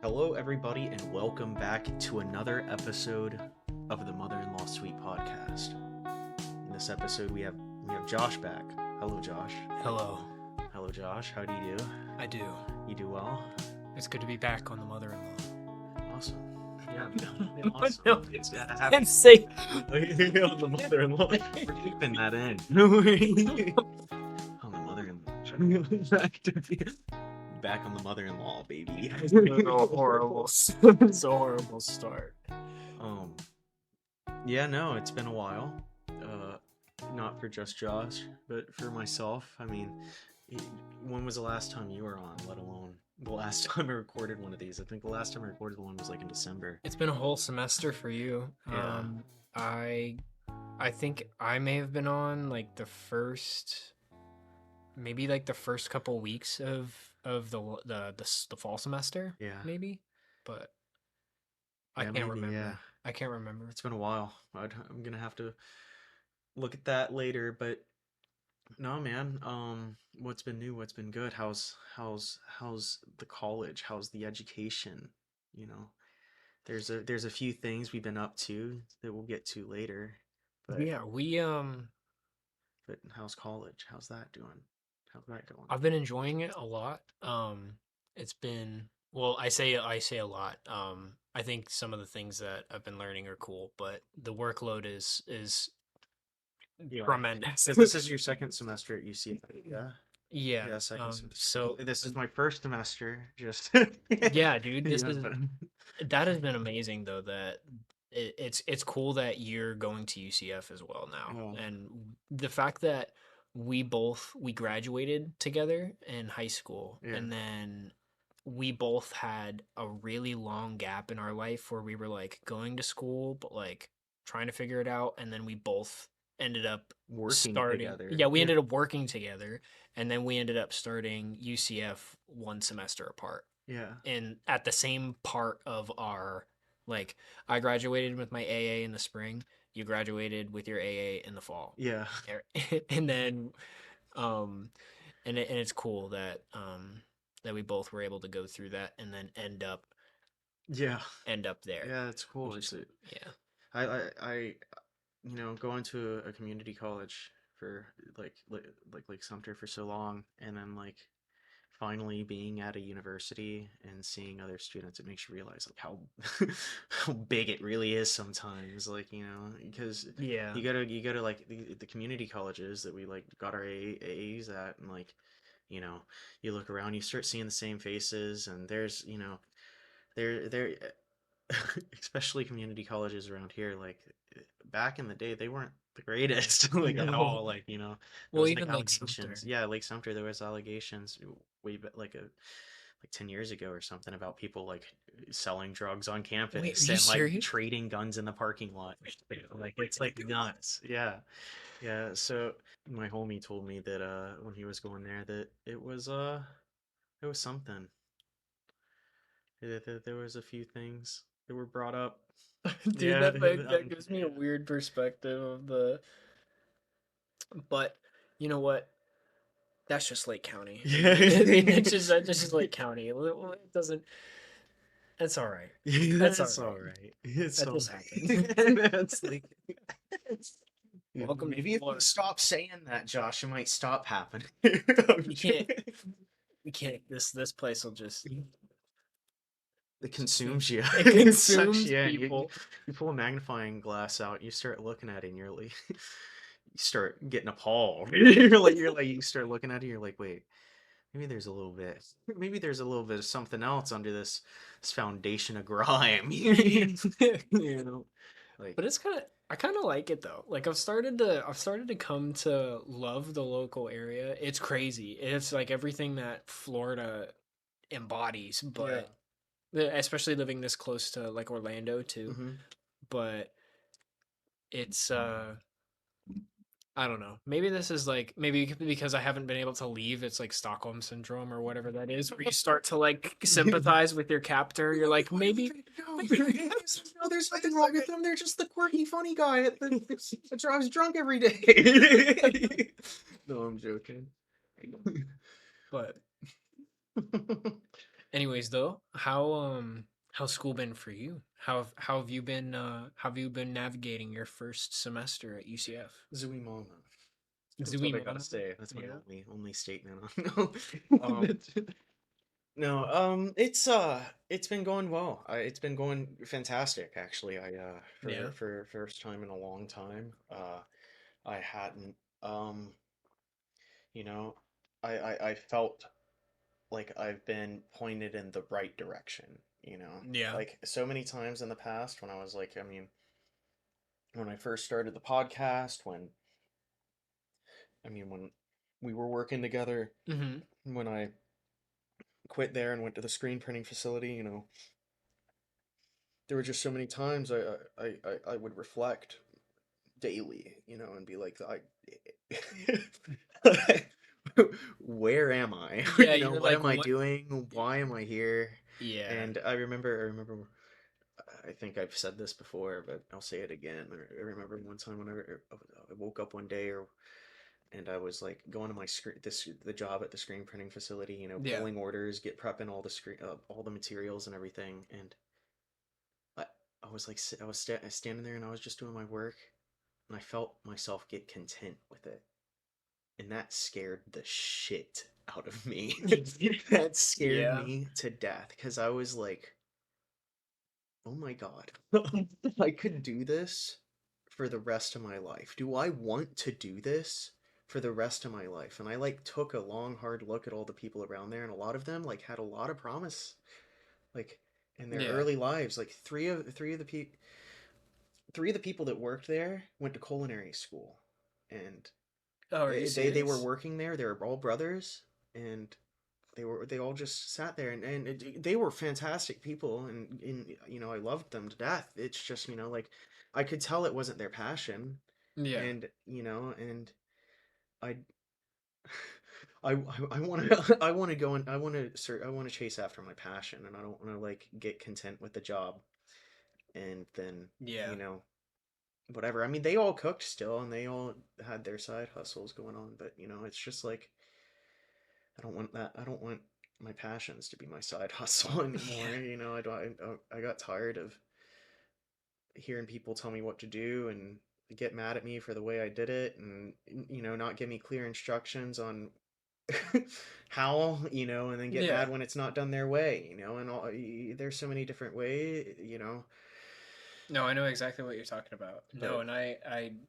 Hello, everybody, and welcome back to another episode of the Mother-in-Law Suite podcast. In this episode, we have Josh back. Hello, Josh. Hello. Hello, Josh. How do you do? I do. You do well. It's good to be back on the mother-in-law. Awesome. Yeah, awesome. No, It's And say on the mother-in-law. We're keeping that in. On the mother-in-law. Back on the mother-in-law, baby. horrible. So horrible start. Yeah, no, it's been a while. Not for just Josh, but for myself. I mean, when was the last time you were on, let alone the last time I recorded one of these? I think the last time I recorded one was like in December. It's been a whole semester for you. Yeah. I think I may have been on like the first couple weeks of the fall semester. Yeah. Maybe, but I Yeah, can't maybe, remember. yeah. I can't remember. It's been a while. I'm gonna have to look at that later, but no, man. What's been new? What's been good? How's the college? How's the education? You know, there's a few things we've been up to that we'll get to later. But Yeah, but how's college? How's that doing? How's that going? I've been enjoying it a lot. It's been, well, I say a lot. I think some of the things that I've been learning are cool, but the workload is Yeah. tremendous. This is your second semester at UC, yeah? Yeah. Yeah, second semester. So This is my first semester, just yeah, dude, Yeah, that has been amazing though. That it's cool that you're going to UCF as well now, Oh. and the fact that we graduated together in high school, Yeah. and then we both had a really long gap in our life where we were like going to school but like trying to figure it out, and then we both ended up Working starting. together. Yeah, we ended up working together, and then we ended up starting UCF one semester apart. Yeah. And at the same part of our, like, I graduated with my AA in the spring, you graduated with your AA in the fall. Yeah. And then and it's cool that that we both were able to go through that and then end up Yeah. there. Yeah, it's cool. Which It's is- yeah. I going to a community college for like Sumter for so long, and then like finally being at a university and seeing other students, it makes you realize like how how big it really is sometimes. Like, because Yeah. you go to like the community colleges that we like got our AAs at, and like, you look around, you start seeing the same faces, and there's, there especially community colleges around here, like back in the day, they weren't the greatest, like at No. all. Like, there Well, was even like like Sumter. allegations. Yeah, Lake Sumter, there was allegations way back, like 10 years ago or something, about people like selling drugs on campus Wait, are you and like serious? trading guns in the parking lot. Like, it's like nuts. Yeah. Yeah. So my homie told me that when he was going there, that it was something. There was a few things that were brought up. Dude, Yeah, that gives me a weird perspective of the. But you know what? That's just Lake County. Yeah. I mean, that's just Lake County. It doesn't. That's all right. That's all all right. It's That all just right. happened. That's like, Welcome to maybe if you Florida. stop saying that, Josh, it might stop happening. You can't. We can't. This place will just. It consumes you. It It consumes sucks you in. people. You pull a magnifying glass out, you start looking at it, and you're like, you start getting appalled. You start looking at it, you're like, wait, maybe there's a little bit of something else under this foundation of grime. Like, But it's I kind of like it though. Like I've started to come to love the local area. It's crazy. It's like everything that Florida embodies, but especially living this close to like Orlando too. mhm. But it's I don't know. Maybe this is like, maybe because I haven't been able to leave. It's like Stockholm syndrome or whatever that is, where you start to like sympathize with your captor. You're like, maybe No, there's nothing wrong with them. They're just the quirky, funny guy that drives drunk every day. No, I'm joking. but Anyways, though, how's school been for you? How have you been how have you been navigating your first semester at UCF? Zooey Mama. That's Zooey what I gotta Mama? say. That's my Yeah. only statement on. No, um, That's- no, it's been going well. It's been going fantastic, actually. yeah. For first time in a long time, I hadn't, um, you know, I felt like I've been pointed in the right direction, you know? Yeah. Like so many times in the past when I was like, I mean, when I first started the podcast, when we were working together, Mm-hmm. when I quit there and went to the screen printing facility, you know, there were just so many times I would reflect daily, you know, and be like, where am I? Yeah, You know, you're what like, am I what? doing? Why am I here? Yeah. And I remember, I think I've said this before, but I'll say it again. I remember one time when I woke up one day, and I was like going to my the job at the screen printing facility, you know, Yeah. pulling orders, get prepping all the materials and everything, and I, I was like, standing there and I was just doing my work, and I felt myself get content with it, and that scared the shit out of me. That scared Yeah. me to death because I was like, oh my God, I could do this for the rest of my life. Do I want to do this for the rest of my life? And I like took a long, hard look at all the people around there, and a lot of them like had a lot of promise, like in their Yeah. early lives. Like three of the people that worked there went to culinary school, and Oh, are you they were serious? working there. They were all brothers, and they all just sat there, and they were fantastic people, and you know, I loved them to death. It's just, you know, like I could tell it wasn't their passion, Yeah. and you know, and I I want to I want to go and I want to chase after my passion, and I don't want to like get content with the job and then, Yeah. you know, whatever. I mean, they all cooked still, and they all had their side hustles going on, but you know, it's just like I don't want that. I don't want my passions to be my side hustle anymore. Yeah. You know, I got tired of hearing people tell me what to do and get mad at me for the way I did it, and you know, not give me clear instructions on how, you know, and then get Yeah. mad when it's not done their way, you know, and there's so many different ways, you know. No, I know exactly what you're talking about. No, But and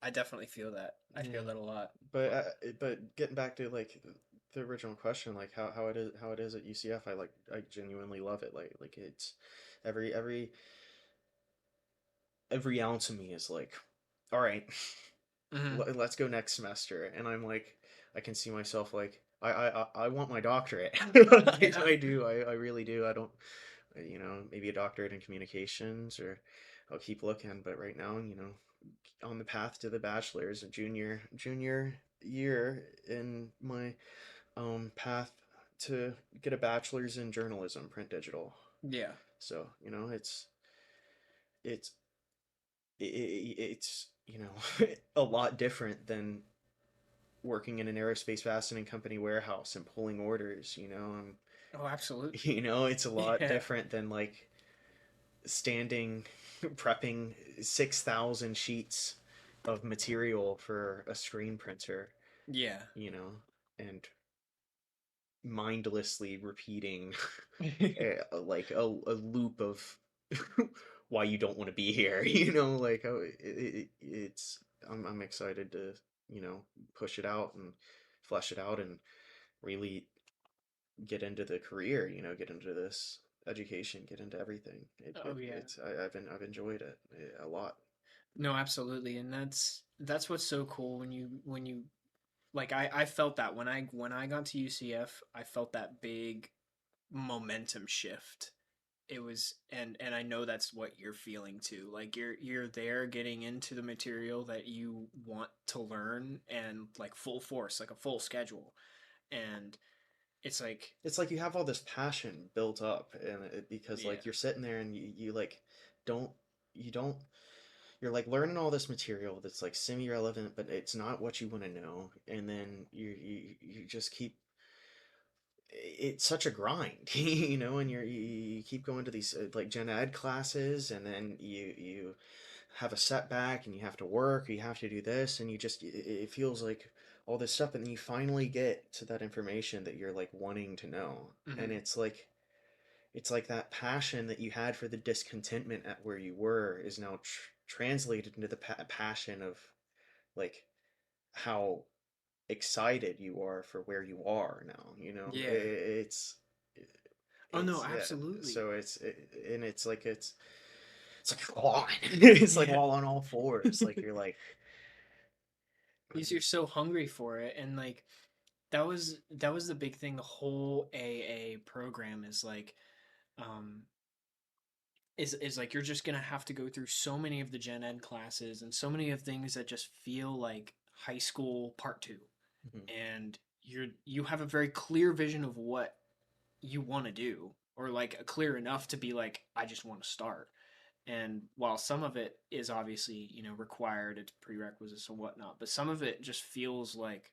I definitely feel that. I feel yeah, that a lot. but But but getting back to like the original question, like how it is at UCF, I genuinely love it. Like it's every every every ounce of me is like, all right, mhm. let's go next semester. And I'm like, I can see myself like, I want my doctorate. Yeah. I do. I really do. I don't, you know, maybe a doctorate in communications, or I'll keep looking. But right now, you know, on the path to the bachelor's, a junior year in my path to get a bachelor's in journalism, print digital. Yeah. So, you know, it's it's you know, a lot different than working in an aerospace fastening company warehouse and pulling orders, you know. Oh, absolutely. You know, it's a lot Yeah. different than like standing prepping 6,000 sheets of material for a screen printer, Yeah. you know, and mindlessly repeating like a loop of why you don't want to be here, you know, like oh, it's I'm excited to, you know, push it out and flesh it out and really get into the career, you know, get into this education, get into everything. Oh yeah. I've enjoyed it a lot. No, absolutely. And that's what's so cool when you like I felt that when I got to UCF, I felt that big momentum shift. It was and I know that's what you're feeling too. Like you're there getting into the material that you want to learn and like full force, like a full schedule. And it's like It's like you have all this passion built up, and because yeah. like you're sitting there and you like don't you don't you're like learning all this material that's like semi-relevant, but it's not what you want to know, and then you just keep it's such a grind, you know, and you keep going to these like gen ed classes, and then you have a setback, and you have to work, or you have to do this, and it feels like all this stuff, and then you finally get to that information that you're like wanting to know, and Hmm. it's like that passion that you had for the discontentment at where you were is now translated into the passion of like how excited you are for where you are now, you know. Yeah. Oh no, Yeah, absolutely. so and it's like clawing. It's like Yeah. all on all fours, like you're like Because you're so hungry for it, and like that was the big thing. The whole AA program is like, um, is like you're just gonna have to go through so many of the gen ed classes and so many of things that just feel like high school part two, mhm. and you have a very clear vision of what you want to do, or like clear enough to be like, I just want to start. And while some of it is obviously, required, it's prerequisites and whatnot, but some of it just feels like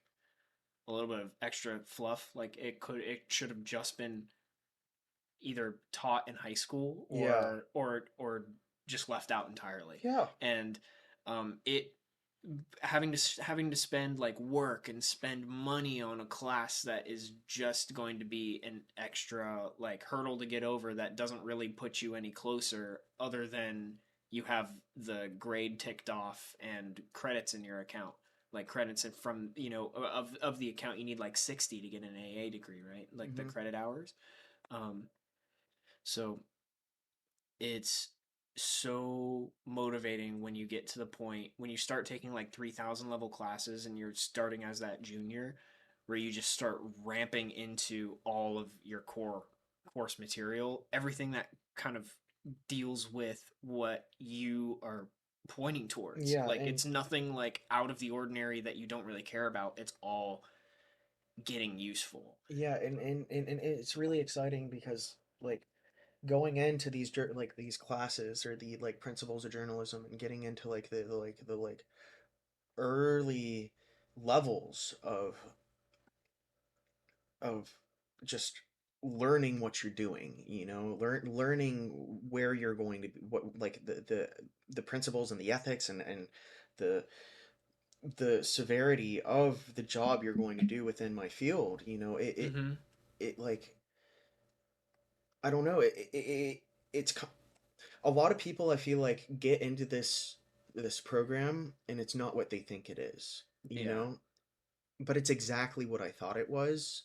a little bit of extra fluff. Like it should have just been either taught in high school Yeah. or just left out entirely. Yeah. And it having to spend like work and spend money on a class that is just going to be an extra like hurdle to get over, that doesn't really put you any closer, other than you have the grade ticked off and credits in your account, like credits from, of the account you need like 60 to get an AA degree, right? Like the Hmm. credit hours. um so it's so motivating when you get to the point when you start taking like 3,000 level classes and you're starting as that junior, where you just start ramping into all of your core course material, everything that kind of deals with what you are pointing towards. Yeah, Like and it's nothing like out of the ordinary that you don't really care about. It's all getting useful. yeah, and it's really exciting because like going into these like these classes or the like principles of journalism and getting into like the like early levels of just learning what you're doing, you know, learning where you're going to be, what like the principles and the ethics and the the severity of the job you're going to do within my field, you know, Mm-hmm. it like I don't know, it's a lot of people I feel like get into this program and it's not what they think it is, you Yeah. know, but it's exactly what I thought it was,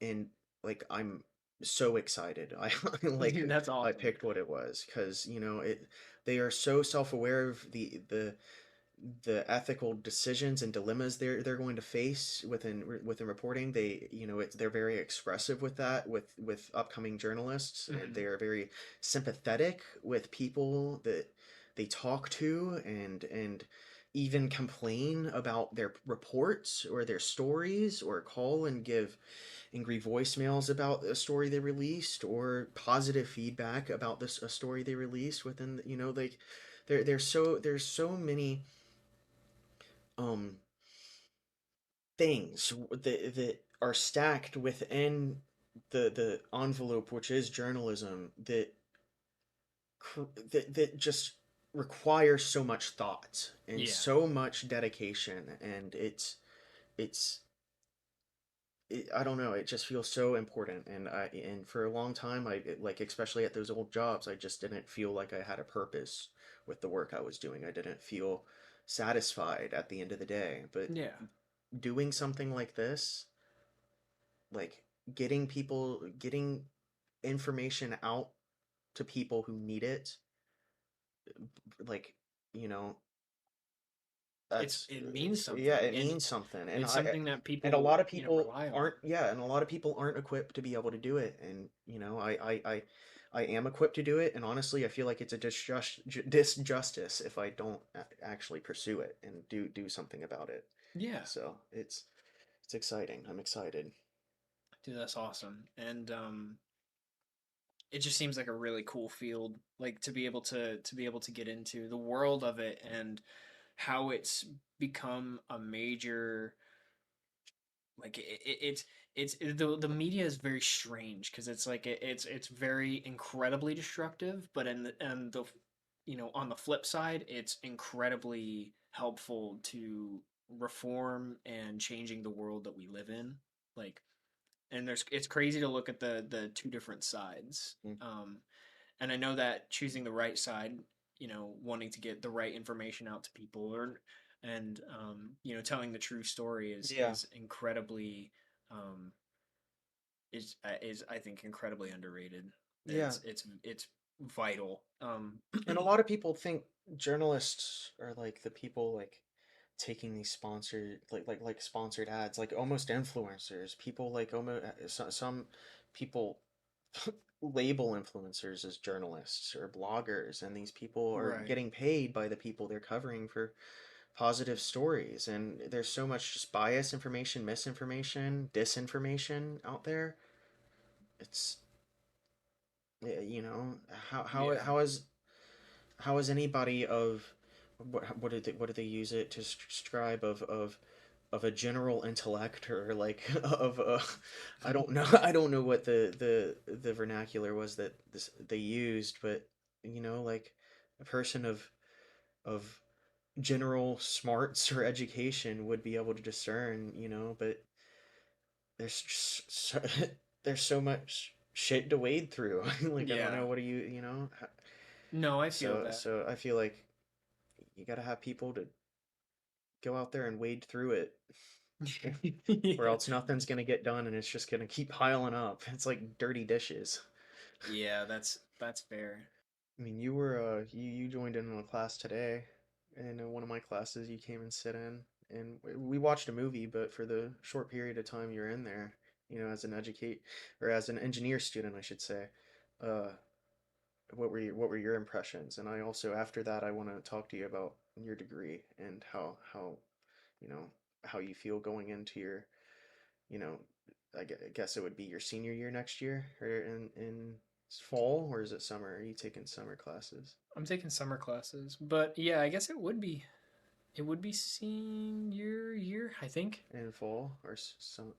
and like I'm so excited. I like That's I awesome. picked what it was because you know it. They are so self-aware of the ethical decisions and dilemmas they're going to face within reporting. They you know they're very expressive with that with upcoming journalists, and Mm-hmm. they are very sympathetic with people that they talk to, and even complain about their reports or their stories, or call and give angry voicemails about a story they released, or positive feedback about this a story they released within you know like there's so many um things that are stacked within the envelope which is journalism that just requires so much thought and Yeah. so much dedication, and it's I don't know. It just feels so important, and for a long time, like especially at those old jobs, I just didn't feel like I had a purpose with the work I was doing. I didn't feel satisfied at the end of the day. But Yeah. doing something like this, like getting information out to people who need it, like you know, It's that's it means yeah, something, it and means something, it's something that and a people, lot of people rely on. aren't, yeah, and a lot of people aren't equipped to be able to do it, and you know, I am equipped to do it, and honestly, I feel like it's a disjustice if I don't actually pursue it and do something about it. Yeah. So it's exciting. I'm excited. Dude, that's awesome. And it just seems like a really cool field, like to be able to get into the world of it, and how it's become a major like the media is very strange because it's like it's very incredibly destructive, but and the on the flip side, it's incredibly helpful to reform and changing the world that we live in. Like, and there's it's crazy to look at the two different sides. Mm. And I know that choosing the right side, wanting to get the right information out to people, or and telling the true story Yeah. is incredibly um, is I think incredibly underrated. Yeah. It's vital. And a lot of people think journalists are like the people like taking these sponsored like sponsored ads, like almost influencers. People like almost some people label influencers as journalists or bloggers, and these people are Right. getting paid by the people they're covering for positive stories. And there's so much just bias, information, misinformation, disinformation out there. It's you know, Yeah. how is anybody of what do they use it to describe of a general intellect, or like of a, I don't know, I don't know what the vernacular was that they used, but like a person of general smarts or education would be able to discern, but there's just there's so much shit to wade through. Like, I don't Yeah. know, what do No, I feel so that. so I feel like you got to have people to go out there and wade through it, or Yeah. else nothing's gonna get done, and it's just gonna keep piling up. It's like dirty dishes. Yeah, that's fair. I mean, you joined in on a class today, and in one of my classes you came and sit in, and we watched a movie, but for the short period of time you're in there, as an educate or as an engineer student, I should say, uh, what were your impressions? And I also, after that, I want to talk to you about your degree and how you know how you feel going into your you know, I guess it would be your senior year next year, or in fall, or is it summer? Are you taking summer classes I'm taking summer classes, but yeah, I guess it would be senior year, I think. in fall, or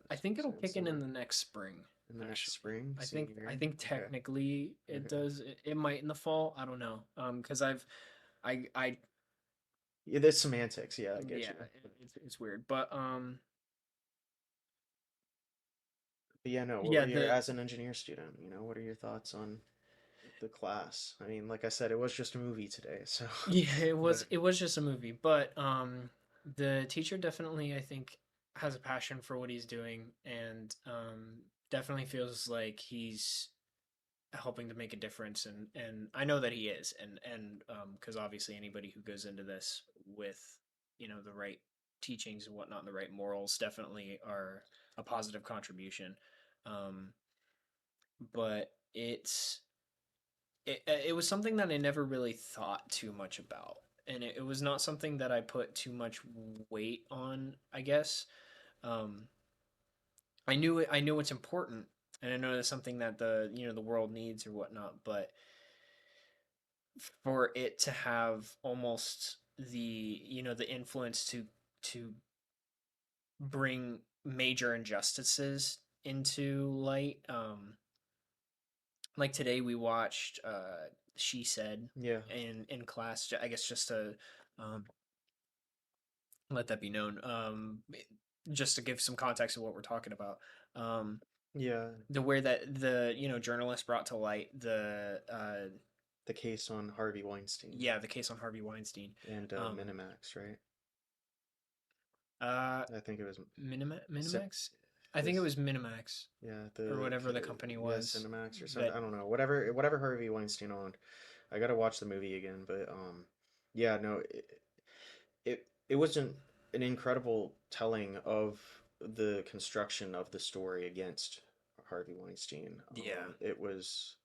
I think it'll in kick in summer, the next spring, in the next actually. spring, I think senior I year? think Okay, technically it okay. does. It might in the fall. I don't know. Because I Yeah, there's semantics. Yeah, I get yeah, you. it's weird, but But yeah, no. What were yeah, your the as an engineer student? What are your thoughts on the class? I mean, like I said, it was just a movie today, so. yeah, it was But it was just a movie, but the teacher definitely I think has a passion for what he's doing, and definitely feels like he's helping to make a difference, and I know that he is, and because obviously anybody who goes into this with the right teachings and whatnot, and the right morals definitely are a positive contribution. Um, but it was something that I never really thought too much about, and it was not something that I put too much weight on, I guess. Um, I knew it's important, and I know it's something that the world needs or whatnot, but for it to have almost the influence to bring major injustices into light, like today we watched She Said yeah, in class, I guess, just to um let that be known, just to give some context of what we're talking about. um yeah, the way that the journalist brought to light the case on Harvey Weinstein the case on Harvey Weinstein. and um Minimax, right? uh I think it was Zip. Minimax. I think it This was Minimax, Yeah, or whatever the company yeah, was. Cinemax or something. That I don't know. Whatever Harvey Weinstein owned. I gotta watch the movie again, but yeah, no, it wasn't an incredible telling of the construction of the story against Harvey Weinstein. Yeah. It was,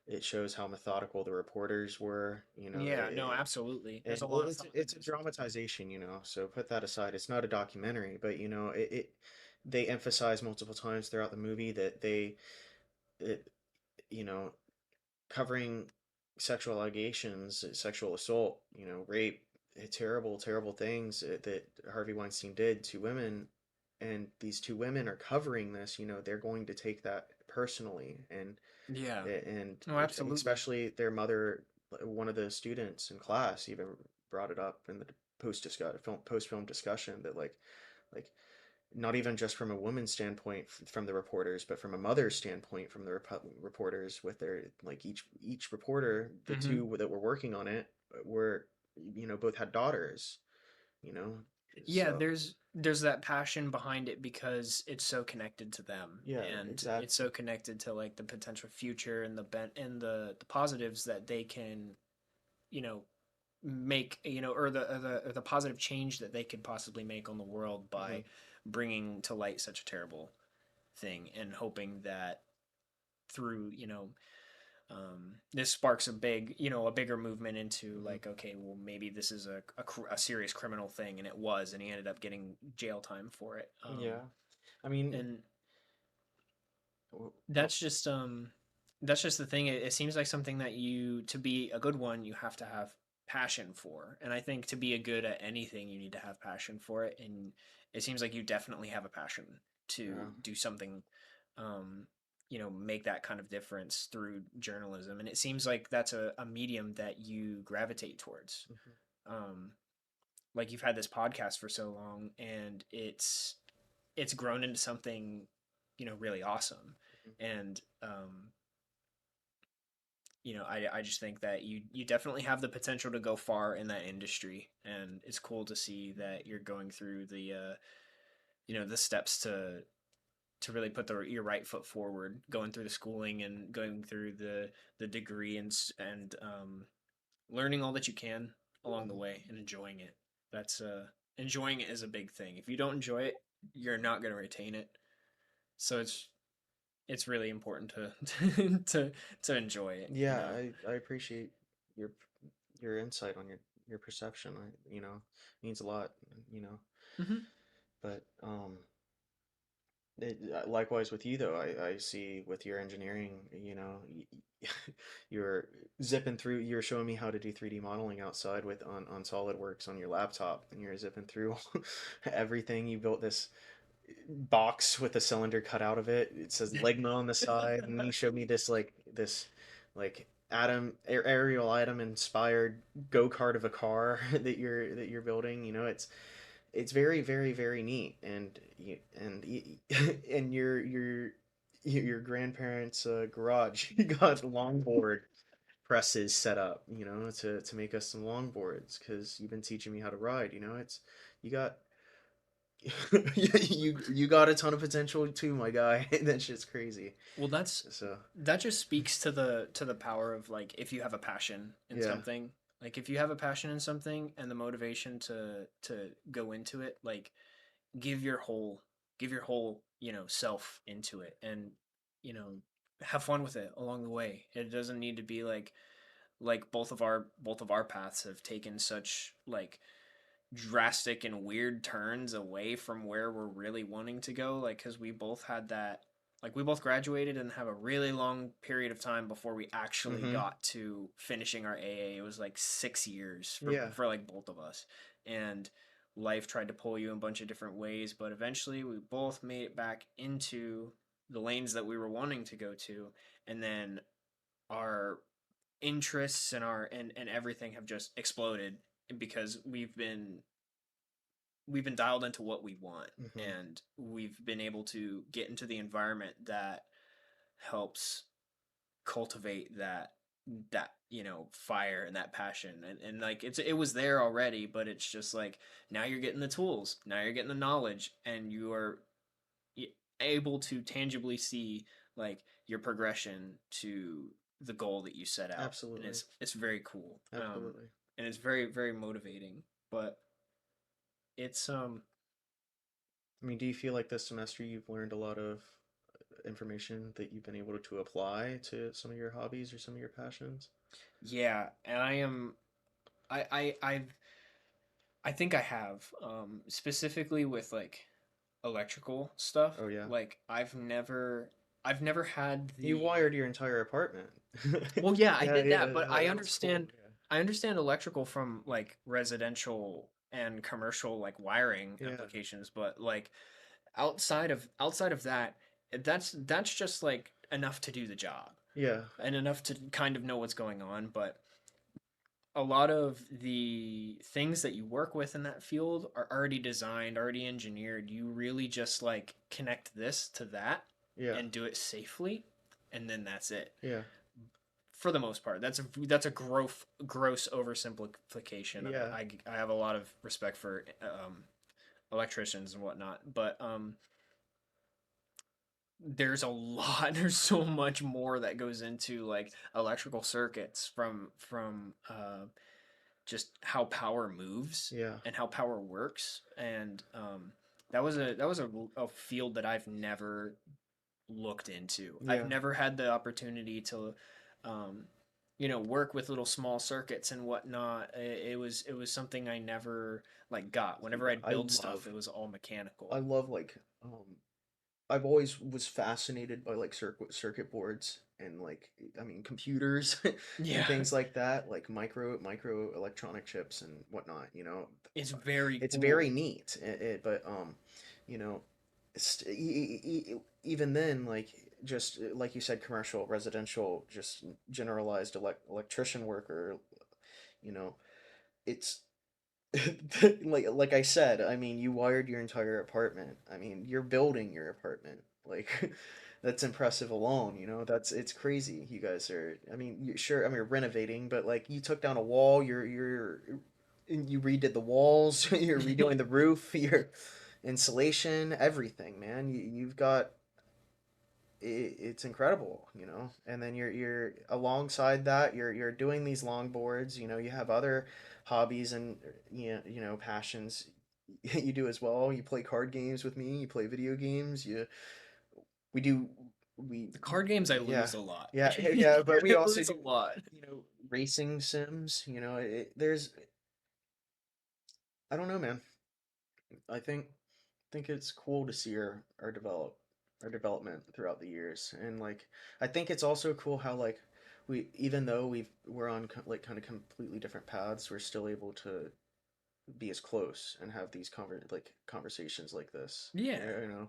it shows how methodical the reporters were. Yeah, no, absolutely. There's And a well, lot of thought it's into a this movie. dramatization, so put that aside. It's not a documentary, but they emphasize multiple times throughout the movie that it, you know, covering sexual allegations, sexual assault, rape, terrible, terrible things that Harvey Weinstein did to women. and these two women are covering this, they're going to take that personally, Yeah. and No, absolutely. especially their mother, one of the students in class even brought it up in the post film discussion, that like not even just from a woman's standpoint from the reporters, but from a mother's standpoint from the reporters, with their, like, each reporter, the Hmm. two that were working on it were, both had daughters, you know Yeah, so there's that passion behind it because it's so connected to them, yeah, and it's exactly. so connected to like the potential future and the positives that they can, you know, make, or the positive change that they could possibly make on the world Hmm. by bringing to light such a terrible thing, and hoping that through, this sparks a bigger movement into Hmm. like, okay, well, maybe this is a serious criminal thing, and it was, and he ended up getting jail time for it. Yeah, I mean, And w- w- that's just that's just the thing. It seems like something that, to be a good one, you have to have passion for, and I think to be a good at anything, you need to have passion for it, and it seems like you definitely have a passion to yeah. do something, um make that kind of difference through journalism, and it seems like that's a medium that you gravitate towards. Hmm. um like, you've had this podcast for so long, and it's grown into something, really awesome. And I just think that you definitely have the potential to go far in that industry, and it's cool to see that you're going through the steps to really put your right foot forward, going through the schooling and going through the degree, and learning all that you can along the way, and enjoying it. That's enjoying it is a big thing. If you don't enjoy it, you're not going to retain it. So it's really important to to enjoy it, you Yeah, know. I appreciate your insight on your perception. Means a lot, you know. Hmm. But likewise with you, though, I see with your engineering, you're zipping through. You're showing me how to do 3D modeling outside with on SolidWorks on your laptop, and you're zipping through everything. You built this box with a cylinder cut out of it. It says Ligma on the side, and you showed me this aerial item inspired go kart of a car that you're building. It's very, very, very neat, and your grandparents' garage, you got longboard presses set up, to make us some longboards, because you've been teaching me how to ride. You got you got a ton of potential too, my guy. That shit's crazy. Well, So that just speaks to the power of, like, if you have a passion in yeah. something, like if you have a passion in something and the motivation to go into it, like, give your whole give your whole self into it, and you know have fun with it along the way. It doesn't need to be like both of our paths have taken such like drastic and weird turns away from where we're really wanting to go, like, because we both had that, like, we both graduated and have a really long period of time before we actually Mm-hmm. got to finishing our AA. It was like 6 years for Yeah. for like both of us, and life tried to pull you in a bunch of different ways, but eventually we both made it back into the lanes that we were wanting to go to, and then our interests and everything have just exploded because we've been dialed into what we want, Mm-hmm. and we've been able to get into the environment that helps cultivate that fire and that passion, and like it was there already, but it's just like, now you're getting the tools, now you're getting the knowledge, and you are able to tangibly see like your progression to the goal that you set out, and Absolutely. it's very cool, Absolutely. and it's very, very motivating. But it's I mean, do you feel like this semester you've learned a lot of information that you've been able to apply to some of your hobbies or some of your passions? Yeah, and I think I have, specifically with like electrical stuff. Oh yeah. Like, I've never had You the wired your entire apartment. well, yeah, I Yeah, did yeah, that, but I that's cool. understand I understand electrical from like residential and commercial like wiring Yeah. Yeah. applications, but like outside of that, that's just like enough to do the job Yeah. and enough to kind of know what's going on. But a lot of the things that you work with in that field are already designed, already engineered. You really just like connect this to that Yeah. and do it safely, and then that's it. Yeah. For the most part, that's a gross oversimplification of it. Yeah. I have a lot of respect for electricians and whatnot, but there's a lot there's so much more that goes into like electrical circuits from just how power moves Yeah. and how power works. And that was a field that I've never looked into. I've Yeah. never had the opportunity to um, work with little small circuits and whatnot. It was something I never like got. Whenever Dude, I'd build stuff, it was all mechanical. I love like I've always was fascinated by like circuit boards and like I mean computers and Yeah, things like that, like micro electronic chips and whatnot, you know. it's very It's very cool. neat. But you know, even then like just like you said commercial, residential, just generalized electrician work or you know, it's like I said, I mean, you wired your entire apartment. I mean, you're building your apartment. Like that's impressive alone, you know. That's it's crazy. You guys are I mean, you sure I mean, you're renovating, but like you took down a wall, you redid the walls, you're redoing the roof, your insulation, everything, man. You've got it's incredible, you know. And then you're alongside that, you're doing these longboards, you know, you have other hobbies and you know, passions you do as well. You play card games with me, you play video games, we do we The card games I yeah. lose a lot. Yeah, but we I also lose a do, lot. you know, racing sims, you know, there's I don't know, man. I think it's cool to see our development throughout the years, and like I think it's also cool how like we even though we're on like kind of completely different paths, we're still able to be as close and have these conversations like this. Yeah. You know,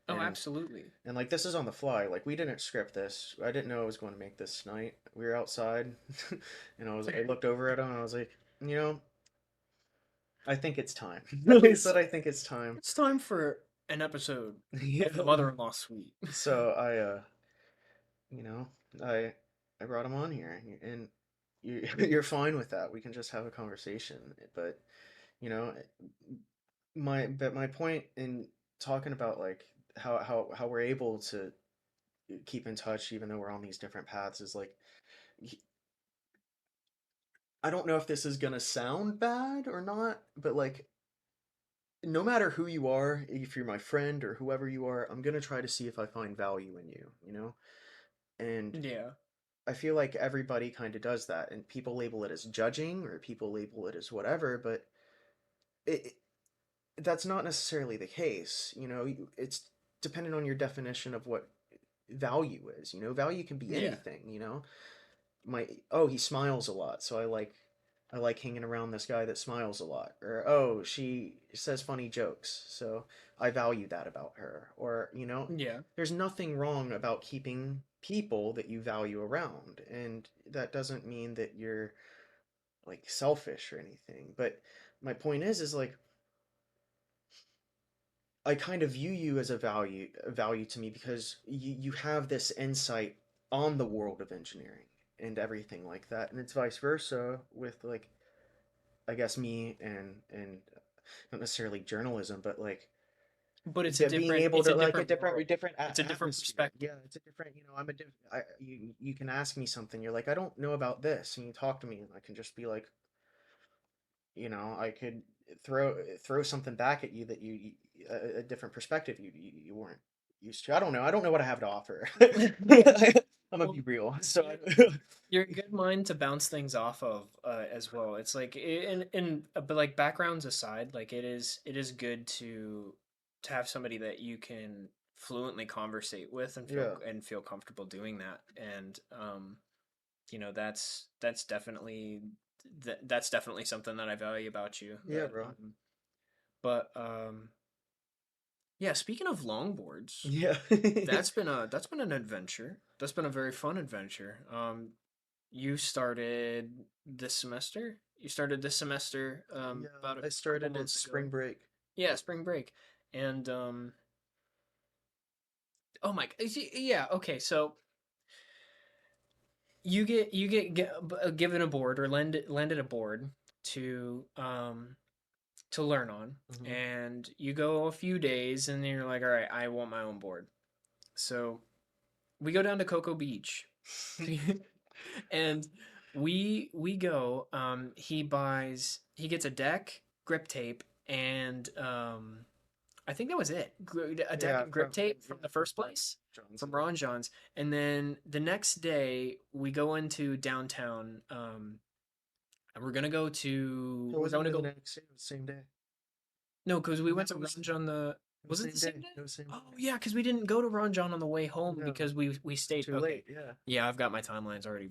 Oh, and absolutely. like this is on the fly. Like we didn't script this. I didn't know I was going to make this tonight. We were outside, and I looked over at him and I was like, you know, I think it's time. He It's said, I think it's time. it's time for an episode Yeah. of the Mother-in-Law Suite. So you know, I I brought him on here, and you're fine with that. We can just have a conversation. But you know, my point in talking about like how we're able to keep in touch even though we're on these different paths is like I don't know if this is gonna sound bad or not, but like no matter who you are, if you're my friend or whoever you are, I'm gonna try to see if I find value in you, you know? And Yeah. I feel like everybody kind of does that, and people label it as judging or people label it as whatever, but it that's not necessarily the case. You know, it's dependent on your definition of what value is. You know, value can be Yeah. anything. You know, oh, he smiles a lot, so I like hanging around this guy that smiles a lot. Or oh, she says funny jokes, so I value that about her. Or you know, Yeah. there's nothing wrong about keeping people that you value around, and that doesn't mean that you're like selfish or anything. But my point is like I kind of view you as a value to me because you have this insight on the world of engineering and everything like that, and it's vice versa with like I guess me and not necessarily journalism, but like But being able it's a to like a different world. different It's a different atmosphere. perspective. Yeah, it's a different. You know, you can ask me something. You're like I don't know about this, and you talk to me, and I can just be like, you know, I could throw something back at you that a different perspective you weren't used to. I don't know what I have to offer. I'm gonna Well, be real. So you're you're a good mind to bounce things off of as well. It's like but like backgrounds aside, like it is good to have somebody that you can fluently conversate with yeah, and feel comfortable doing that. And that's definitely that's definitely something that I value about you. yeah, bro. But Yeah, speaking of longboards, Yeah. that's been an adventure. That's been a very fun adventure. You started this semester? You started this semester Yeah, about a I couple started at months spring ago. break. Yeah, spring break. And oh my, yeah, okay. So you get given a board or lended a board to learn on, Hmm. and you go a few days and then you're like, all right, I want my own board. So we go down to Cocoa Beach. And we go, he gets a deck, grip tape, and I think that was it. A deck Yeah, and grip tape yeah, from the first place, John's, from yeah. Ron John's. And then the next day we go into downtown, and It we're wasn't going to even the go. next day, it was the same day. No, because we No, went to it Ron was John it was was it the same same day. day? It was same Oh day. yeah, because we didn't go to Ron John on the way home No, because we stayed. too Okay, late, yeah. yeah, I've got my timelines already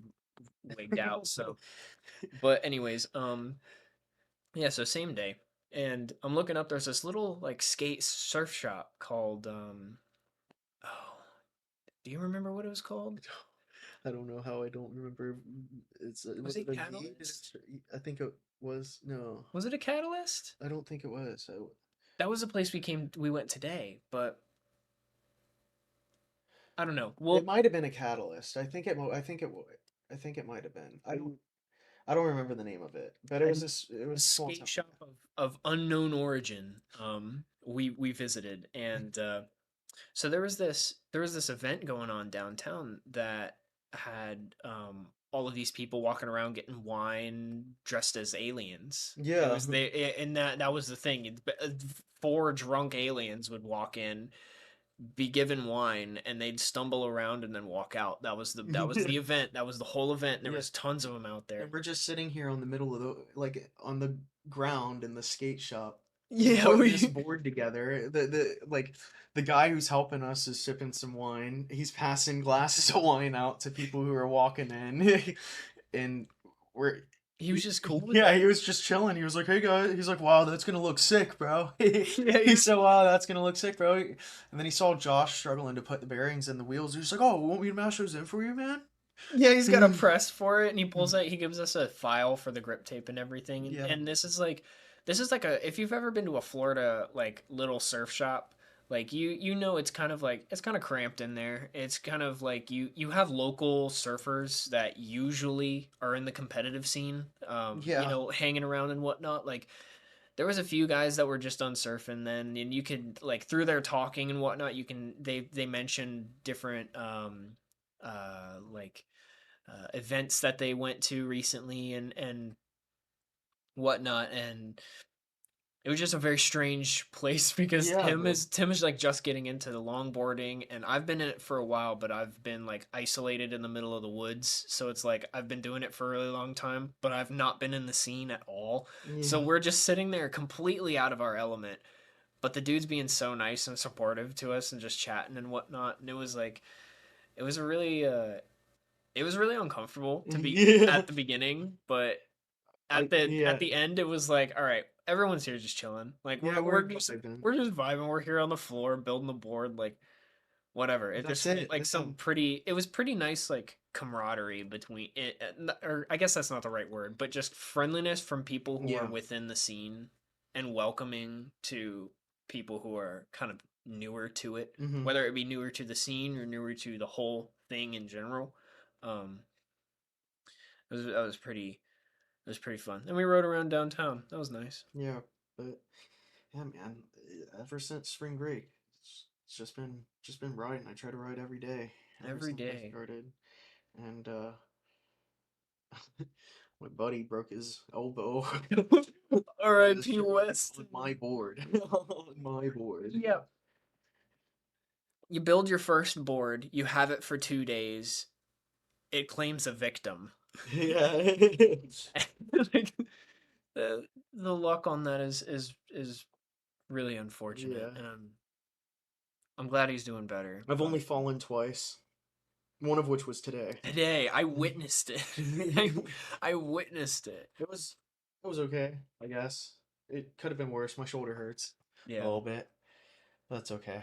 wigged out. So, but anyways, yeah, so same day. And I'm looking up, there's this little like skate surf shop called oh, do you remember what it was called? I don't know how I don't remember. It's Was was it it a V? Catalyst? I think it was. No, Was it a Catalyst? I don't think it was. That was the place we went today, but I don't know. It Well, might have been a catalyst. I think it. I think it. I think it might have been. I don't. I don't remember the name of it, but it was and this. It a was a small skate town. shop of unknown origin. We visited, and so there was this event going on downtown that had all of these people walking around getting wine dressed as aliens. It Yeah. was and that was the thing. Four drunk aliens would walk in, be given wine, and they'd stumble around and then walk out. That was the event. That was the whole event. And there Yeah. was tons of them out there. And we're just sitting here on the middle of the like on the ground in the skate shop, Yeah, putting this we board together. The like the guy who's helping us is sipping some wine. He's passing glasses of wine out to people who are walking in, and we're he was just cool with yeah, it. he was just chilling. He was like, "Hey guys," he's like, "Wow, that's gonna look sick, bro." Yeah, He said, "Wow, that's gonna look sick, bro." And then he saw Josh struggling to put the bearings in the wheels. He's like, "Oh, want me to mash those in for you, man?" yeah, he's got a press for it, and he gives us a file for the grip tape and everything. And, Yeah. and this is like a if you've ever been to a Florida like little surf shop, like you know it's kind of cramped in there. It's kind of like you have local surfers that usually are in the competitive scene, Yeah. hanging around and whatnot. Like there was a few guys that were just on surfing then, and you could like through their talking and whatnot, they mentioned different like events that they went to recently and whatnot, and it was just a very strange place because Yeah, Tim is like just getting into the longboarding, and I've been in it for a while, but I've been like isolated in the middle of the woods, so it's like I've been doing it for a really long time, but I've not been in the scene at all. So yeah. we're just sitting there completely out of our element, but the dude's being so nice and supportive to us and just chatting and whatnot, and it was a really it was really uncomfortable to be Yeah. at the beginning, but I at yeah. the end it was like, all right, everyone's here just chilling. Like Yeah, we're we're just vibing. we're just vibing. We're here on the floor building the board, like whatever. It That's just felt it. like it was pretty nice like camaraderie between it, or I guess that's not the right word, but just friendliness from people who are Yeah. within the scene and welcoming to people who are kind of newer to it, Hmm. whether it be newer to the scene or newer to the whole thing in general. Um, it was pretty fun. And we rode around downtown. That was nice. Yeah. But yeah, man. Ever since spring break, it's just been riding. I try to ride every day ever Every since I day. started. And my buddy broke his elbow R.I.P. yesterday West. on my board. On my board. Yeah. You build your first board, you have it for 2 days, it claims a victim. Yeah. Like, the luck on that is really unfortunate, Yeah. and I'm glad he's doing better. I've But only fallen twice. One of which was today. today I witnessed it. I witnessed it. It was it was okay, I guess. It could have been worse. My shoulder hurts a Yeah. little bit. That's okay.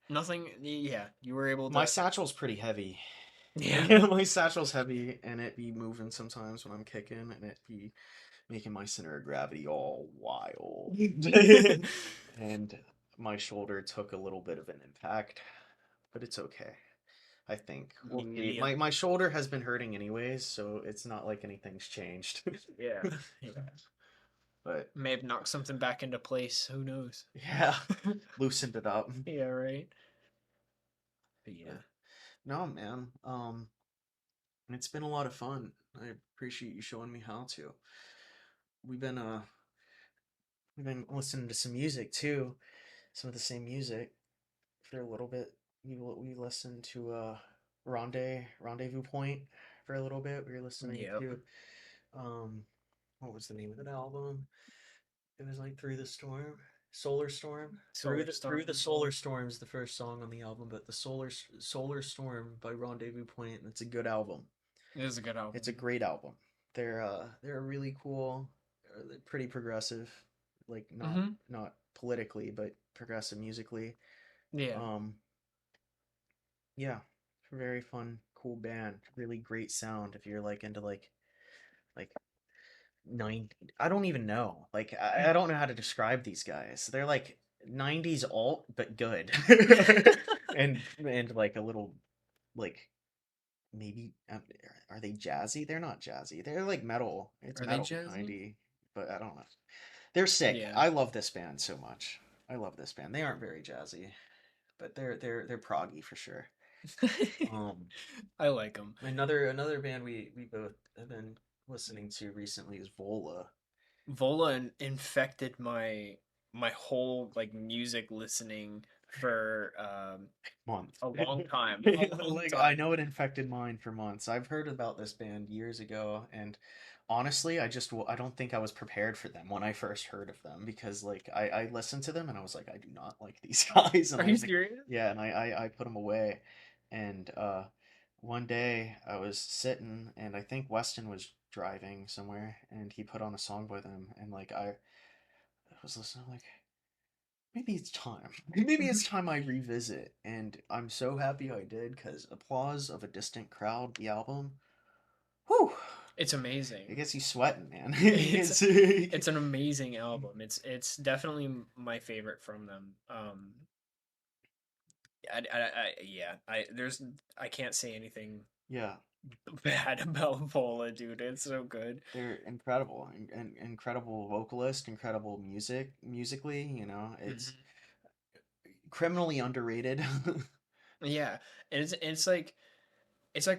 Nothing. Yeah, you were able My to. satchel's pretty heavy. Yeah. My satchel's heavy, and it be moving sometimes when I'm kicking, and it be making my center of gravity all wild. And my shoulder took a little bit of an impact, but it's okay. I think we'll see. The My shoulder has been hurting anyways, so it's not like anything's changed. yeah, yeah. But May have knocked something back into place. Who knows? yeah, loosened it up. Yeah, right. But But yeah. no, man. It's been a lot of fun. I appreciate you showing me how to. We've been uh we've been listening to some music too, some of the same music for a little bit. We listened to Rendezvous Point for a little bit. We were listening Yep. to um what was the name of that album? It was like Through the Storm, Solar Storm. Solar Through the Storm. Solar Storm is the first song on the album, but the Solar Storm by Rendezvous Point. It's a good album. It is a good It's a album. great album. They're really cool, they're pretty progressive, like Mm-hmm. not politically, but progressive musically. Yeah. Um, yeah, very fun, cool band. Really great sound if you're like into like nine. I don't even know. Like I don't know how to describe these guys. They're like 90s alt, but good, and like a little like maybe are they jazzy? They're not jazzy. They're like metal. It's Are they metal jazzy? kindy, but I don't know. They're sick. Yeah. I love this band so much. I love this band. They aren't very jazzy, but they're proggy for sure. Um, I like them. another band we both have been listening to recently is Vola. Vola infected my whole like music listening for Month. a long time. A long Like I time. know it infected mine for months. I've heard about this band years ago, and honestly, I don't think I was prepared for them when I first heard of them because like I listened to them and I was like I do not like these guys, and Are I you was like serious? yeah, and I put them away, and one day I was sitting and I think Weston was driving somewhere and he put on a song with him and like I was listening like maybe it's time. Maybe it's time I revisit. And I'm so happy I did because Applause of a Distant Crowd, the album, whew, It's it amazing. gets you sweating, man. It's it's an amazing album. It's definitely my favorite from them. Yeah. I can't say anything yeah, bad about Vola, dude. It's so good. they're incredible and incredible vocalist, incredible musically, it's Hmm. criminally underrated. Yeah, and it's like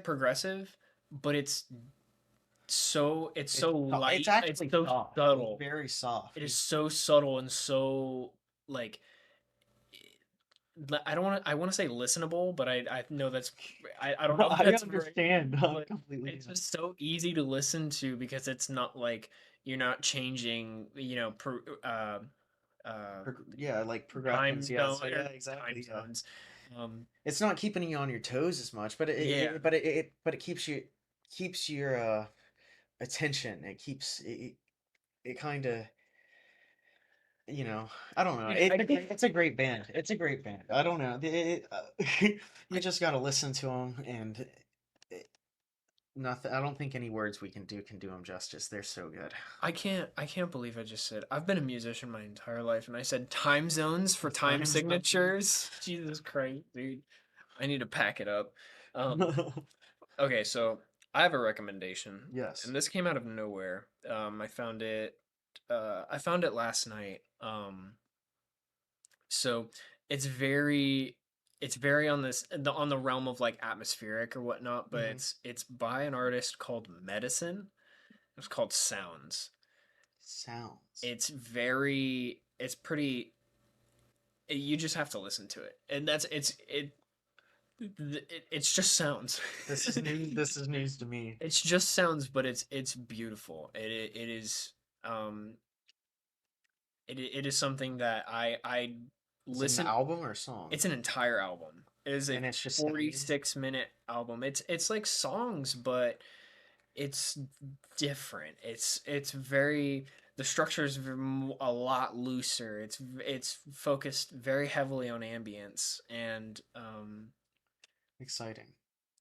progressive, but it's so It's light. It's actually so soft. It's subtle. very soft. It is so subtle and so like I don't want to. I want to say listenable, but I know that's I don't know if I that's right. understand. But Completely. it's just so easy to listen to because it's not like you're not changing, uh, Yeah, like progressions. time Yes. zone Yeah, or time exactly. Yeah. zones. Um, It's not keeping you on your toes as much, but yeah, it keeps your attention. It kind of I don't know. yeah. It's a great band. It's a great band. I don't know. You I just gotta listen to them, and it, nothing. I don't think any words we can do them justice. They're so good. I can't believe I just said I've been a musician my entire life and I said time zones for time Times numbers. signatures. Jesus Christ, dude. I need to pack it up. Um, okay, so I have a recommendation Yes. and this came out of nowhere. I found it last night. So it's very on on the realm of like atmospheric or whatnot, but Hmm. it's by an artist called Medicine. It's called Sounds. Sounds. It's pretty you just have to listen to it. And it's just sounds. This is new. This is news to me. It's just sounds, but it's beautiful. It is um it is something that I Is it an listen. album or a song? It's an entire album. It is a And it's just sounds. 46-minute album. It's like songs, but it's different. It's very the structure is a lot looser. It's focused very heavily on ambience, and Exciting.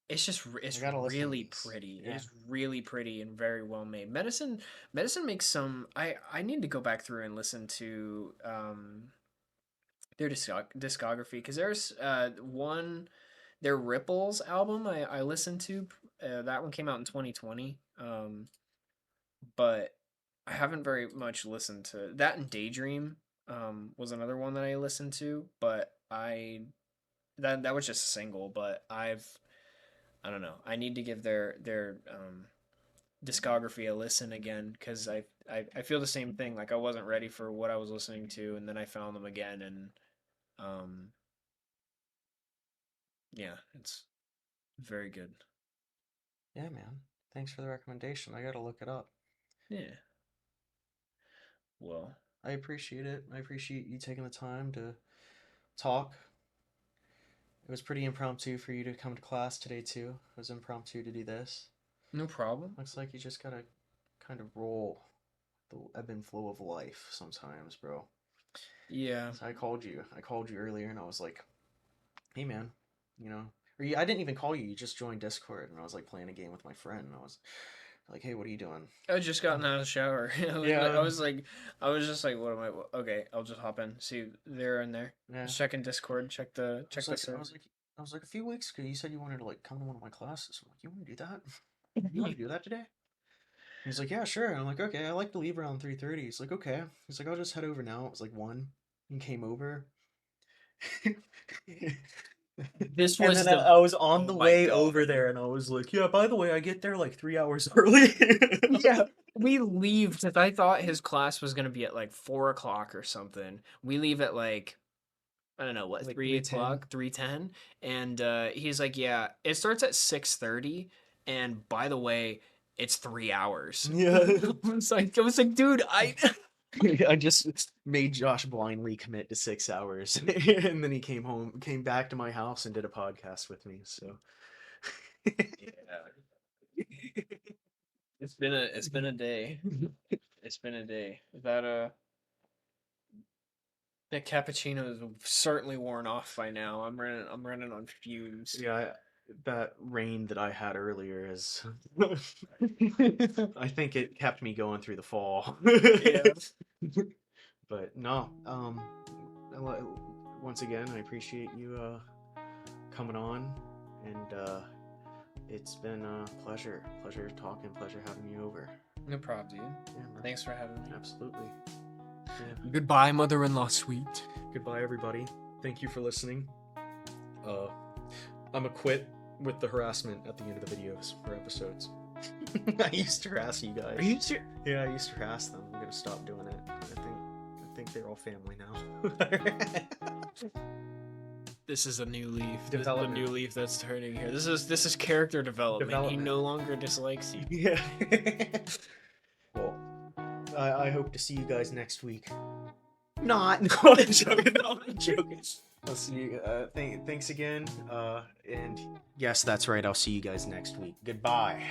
it's just I it's gotta listen to really these. pretty. It Yeah. is really pretty and very well made. Medicine makes some. I need to go back through and listen to their discography, because there's one, their Ripples album I listened to. That one came out in 2020. But I haven't very much listened to that, and Daydream was another one that I listened to, but that was just a single, but I don't know. I need to give their discography a listen again, because I feel the same thing. Like, I wasn't ready for what I was listening to, and then I found them again, and um yeah, it's very good. Yeah, man. Thanks for the recommendation. I gotta look it up. Yeah. Well, I appreciate it. I appreciate you taking the time to talk. It was pretty impromptu for you to come to class today too. It was impromptu to do this. no problem. Looks like you just gotta kind of roll the ebb and flow of life sometimes, bro. Yeah. So I called you. I called you earlier and I was like, "Hey, man, you know." I didn't even call you. You just joined Discord and I was like playing a game with my friend and I was like, "Hey, what are you doing?" I just gotten out of the shower. Yeah. I was just like, what am I? Okay, I'll just hop in. See, they're in there. Yeah. Just checking Discord. Check the I was like, server. I was like, a few weeks ago, you said you wanted to like come to one of my classes. I'm like, you want to do that? You want to do that today? He's like, yeah, sure. And I'm like, okay. I like to leave around 3:30. He's like, okay. He's like, I'll just head over now. It was like 1. He came over. This And was then I was on oh the my way God. over there, and I was like, yeah, by the way, I get there like 3 hours early. Yeah, we leave because I thought his class was gonna be at like 4 o'clock or something. We leave at like, I don't know what, Like 3 3:10. o'clock, 3:10, and he's like, yeah, it starts at 6:30, and by the way, it's 3 hours. Yeah. I was like, dude, I just made Josh blindly commit to 6 hours. And then he came back to my house and did a podcast with me. So Yeah. It's been a day. It's been a day. That cappuccino is certainly worn off by now. I'm running on fumes. yeah, that rain that I had earlier is I think it kept me going through the fall. Yeah. But no, once again, I appreciate you coming on, and it's been a pleasure talking, pleasure having you over. No problem, dude. Yeah, man. Thanks for having me. Absolutely. Yeah. Goodbye, mother-in-law sweet. Goodbye, everybody. Thank you for listening. I'm a quit with the harassment at the end of the videos or episodes. I used to harass you guys. Are you serious? Yeah, I used to harass them. I'm gonna stop doing it. I think they're all family now. This is a new leaf. This is the Development. new leaf that's turning here. This is character development. He Development. no longer dislikes you. Yeah. Well, I hope to see you guys next week. Not. No, I'm joking. No, I'm joking. I'll see you. Thanks again. And yes, that's right. I'll see you guys next week. Goodbye.